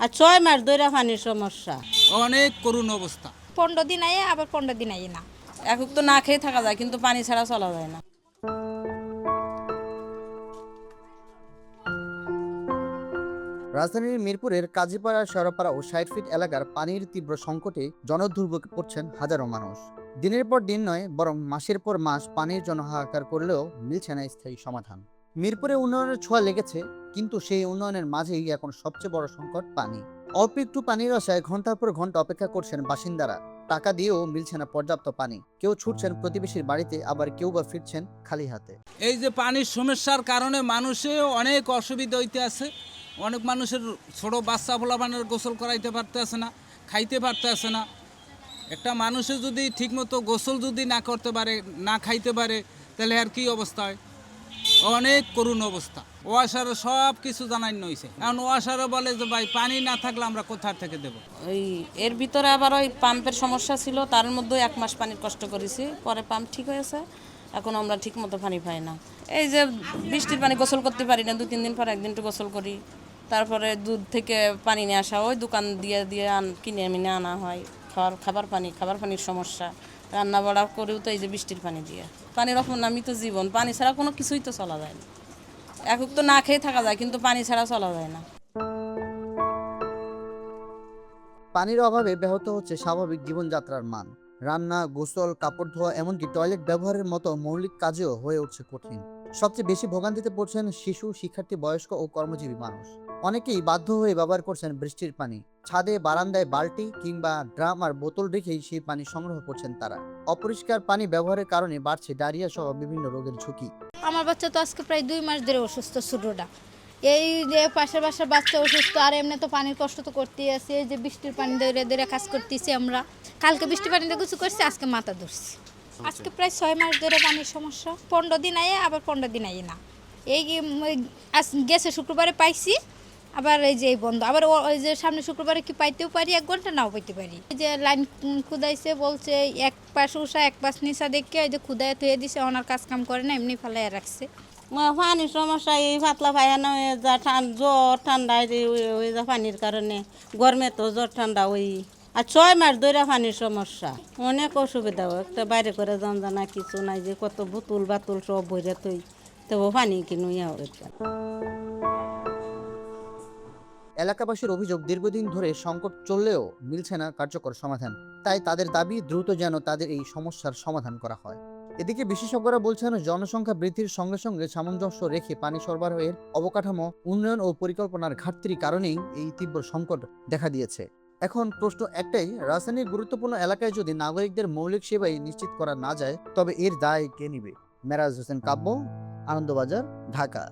আর 6 মাস ধরে পানির সমস্যা। অনেক করুণ অবস্থা। 15 দিন আয়ে আবার 15 দিন আয়ে না। এখন তো না খেয়ে থাকা যায়, কিন্তু পানি ছাড়া চলা যায় না। রাজধানীর মিরপুরের কাজীপাড়া, শেওড়াপাড়া ও ৬০ ফিট এলাকার পানির তীব্র সংকটে জনদুর্ভোগে পড়ছেন হাজারো মানুষ। দিনের পর দিন নয়, বরং মাসের পর মাস পানির জন্য হাহাকার করলেও মিলছে না স্থায়ী সমাধান। মিরপুরে উন্নয়নের ছোঁয়া লেগেছে, কিন্তু সেই উন্নয়নের মাঝেই এখন সবচেয়ে বড় সংকট পানি। অল্প একটু পানির আশায় ঘন্টার পর ঘন্টা অপেক্ষা করছেন বাসিন্দারা। টাকা দিয়েও মিলছে না পর্যাপ্ত পানি। কেউ ছুটছেন প্রতিবেশীর বাড়িতে, আবার কেউ বা ফিরছেন খালি হাতে। এই যে পানির সমস্যার কারণে মানুষের অনেক অসুবিধা হইতে আছে। অনেক মানুষের ছোট বাচ্চা পোলাপানের গোসল করাইতে পারতেছে না, খাইতে পারতেছে না। একটা মানুষে যদি ঠিকমতো গোসল যদি না করতে পারে, না খাইতে পারে, তাহলে আর কি অবস্থা হয়? অনেক করুণ অবস্থা। ওয়াসারও সব কিছু জানাই নইছে। এখন ওয়াসারও বলে যে ভাই পানি না থাকলে আমরা কোথা থেকে দেবো। ওই এর ভিতরে আবার ওই পাম্পের সমস্যা ছিল, তার মধ্যে 1 মাস পানির কষ্ট করেছি, পরে পাম্প ঠিক হয়েছে। এখন আমরা ঠিক মতো পানি পাই না। এই যে বৃষ্টির পানি গোসল করতে পারি না, 2-3 দিন পর একদিন একটু গোসল করি। তারপরে দুধ থেকে পানি নিয়ে আসা, ওই দোকান দিয়ে কিনে এনে আনা হয়। খাবার পানির সমস্যা, রান্না বাড়া করেও তো এই যে বৃষ্টির পানি দিয়ে। পানির অপনামই তো জীবন, পানি ছাড়া কোনো কিছুই তো চলা যায় না। এখন তো না খেয়ে থাকা যায়, কিন্তু পানি ছাড়া চলা যায় না। পানির অভাবে ব্যাহত হচ্ছে স্বাভাবিক জীবনযাত্রার মান। রান্না, গোসল, কাপড় ধোয়া, এমনকি টয়লেট ব্যবহারের মতো মৌলিক কাজেও হয়ে উঠছে কঠিন। সবচেয়ে বেশি ভোগান্তিতে পড়ছেন শিশু, শিক্ষার্থী, বয়স্ক ও কর্মজীবী মানুষ। অনেকেই বাধ্য হয়ে ব্যবহার করছেন বৃষ্টির পানি। ছাদে, বারান্দায় বালতি কিংবা ড্রাম আর বোতল রেখেই সেই পানি সংগ্রহ করছেন তারা। অপরিষ্কার পানি ব্যবহারের কারণে বাড়ছে ডায়রিয়া সহ বিভিন্ন রোগের ঝুঁকি। আমার বাচ্চা তো আজকে প্রায় 2 মাস ধরে অসুস্থ, ছোটটা। এই যে পাশের বাসার বাচ্চা অসুস্থ, আর এমনি তো পানির কষ্ট তো করতেই আছে। এই যে বৃষ্টির পানি ধরে ধরে কাজ করতেছি আমরা। কালকে বৃষ্টির পানিতে কিছু করছি, আজকে মাথা ধরছি। আজকে প্রায় 6 মাস ধরে পানির সমস্যা। 15 দিন আয়ে আবার 15 দিন আয়ে না। এই গেছে শুক্রবারে পাইছি, আবার এই যে এই বন্ধ। আবার ওই যে সামনে শুক্রবারে কি পাইতেও পারি, 1 ঘন্টা নাও পাইতে পারি। এই যে লাইন খুদাইছে, বলছে এক পাশ উষা এক পাশ নিচা দেখে এই যে খুদায় থুয়ে দিছে, ওনার কাজ কাম করে না, এমনি ফেলাই রাখছে। পানির সমস্যা, এই পাতলা পায়খানা হয়ে যা, জ্বর ঠান্ডা হয়ে যা পানির কারণে। গরমে তো জ্বর ঠান্ডা ওই। আর 6 মাস ধরে পানির সমস্যা, অনেক অসুবিধা। একটা বাইরে করে জানা কিছু নাই, যে কত বোতল বাতুল সব ভরে তুই তবু পানি কিনুইয়া হয়েছে। এলাকাবাসীর অভিযোগ, দীর্ঘদিন ধরে সংকট চললেও মিলছে না কার্যকর সমাধান। তাই তাদের দাবি, দ্রুত যেন তাদের এই সমস্যার সমাধান করা হয়। এদিকে বিশেষজ্ঞরা বলছেন, জনসংখ্যা বৃদ্ধির সঙ্গে সঙ্গে সামঞ্জস্য রেখে পানি সরবরাহের অবকাঠামো উন্নয়ন ও পরিকল্পনার ঘাটতির কারণেই এই তীব্র সংকট দেখা দিয়েছে। এখন প্রশ্ন একটাই, রাজধানীর গুরুত্বপূর্ণ এলাকায় যদি নাগরিকদের মৌলিক সেবাই নিশ্চিত করা না যায়, তবে এর দায় কে নিবে? মেরাজ হোসেন কাব্য, আনন্দবাজার, ঢাকা।